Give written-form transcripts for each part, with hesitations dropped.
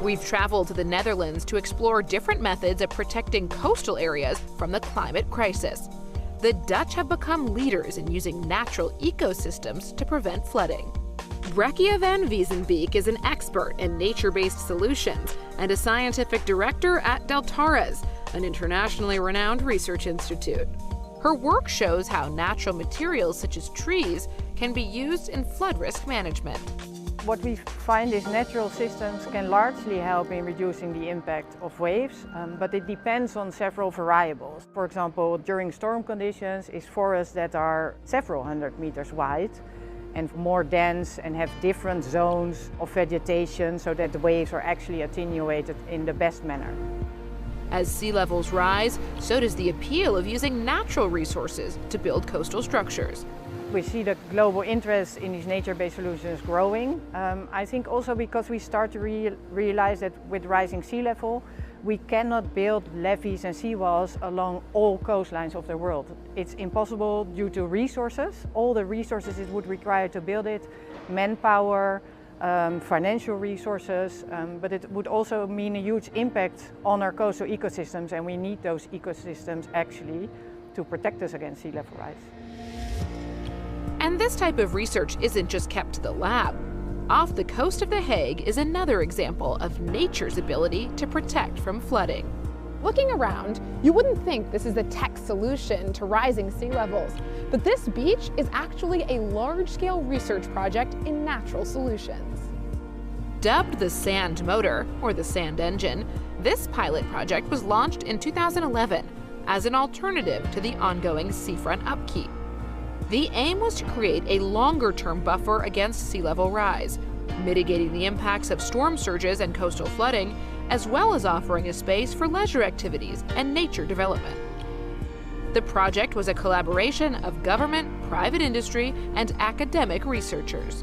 We've traveled to the Netherlands to explore different methods of protecting coastal areas from the climate crisis. The Dutch have become leaders in using natural ecosystems to prevent flooding. Brekia van Wiesenbeek is an expert in nature-based solutions and a scientific director at Deltares, an internationally renowned research institute. Her work shows how natural materials such as trees can be used in flood risk management. What we find is natural systems can largely help in reducing the impact of waves, but it depends on several variables. For example, during storm conditions is forests that are several hundred meters wide and more dense and have different zones of vegetation so that the waves are actually attenuated in the best manner. As sea levels rise, so does the appeal of using natural resources to build coastal structures. We see the global interest in these nature-based solutions growing. I think also because we start to realize that with rising sea level, we cannot build levees and seawalls along all coastlines of the world. It's impossible due to resources, all the resources it would require to build it, manpower, financial resources, but it would also mean a huge impact on our coastal ecosystems, and we need those ecosystems actually to protect us against sea level rise. And this type of research isn't just kept to the lab. Off the coast of The Hague is another example of nature's ability to protect from flooding. Looking around, you wouldn't think this is a tech solution to rising sea levels, but this beach is actually a large-scale research project in natural solutions. Dubbed the Sand Motor, or the Sand Engine, this pilot project was launched in 2011 as an alternative to the ongoing seafront upkeep. The aim was to create a longer-term buffer against sea level rise, mitigating the impacts of storm surges and coastal flooding, as well as offering a space for leisure activities and nature development. The project was a collaboration of government, private industry, and academic researchers.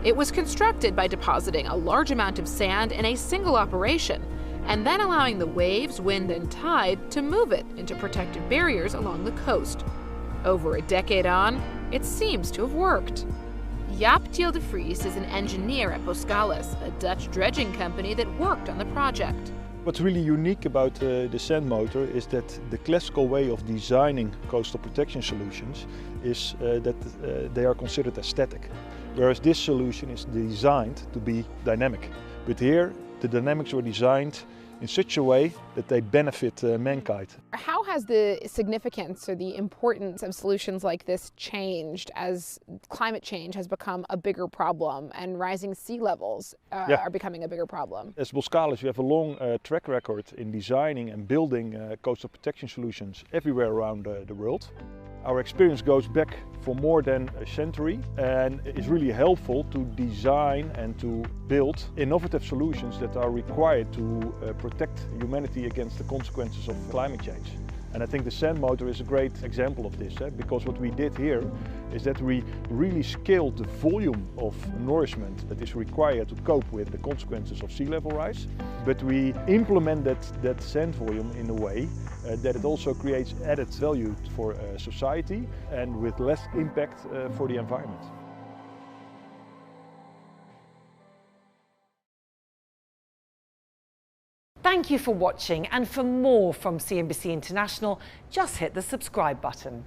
It was constructed by depositing a large amount of sand in a single operation, and then allowing the waves, wind, and tide to move it into protective barriers along the coast. Over a decade on, it seems to have worked. Jaap de Vries is an engineer at Boskalis, a Dutch dredging company that worked on the project. What's really unique about the sand motor is that the classical way of designing coastal protection solutions is that they are considered as static, whereas this solution is designed to be dynamic. But here, the dynamics were designed in such a way that they benefit mankind. How has the significance or the importance of solutions like this changed as climate change has become a bigger problem and rising sea levels are becoming a bigger problem? As Boskalis, we have a long track record in designing and building coastal protection solutions everywhere around the world. Our experience goes back for more than a century and is really helpful to design and to build innovative solutions that are required to protect humanity against the consequences of climate change. And I think the sand motor is a great example of this, because what we did here is that we really scaled the volume of nourishment that is required to cope with the consequences of sea level rise, but we implemented that sand volume in a way that it also creates added value for society and with less impact for the environment. Thank you for watching, and for more from CNBC International, just hit the subscribe button.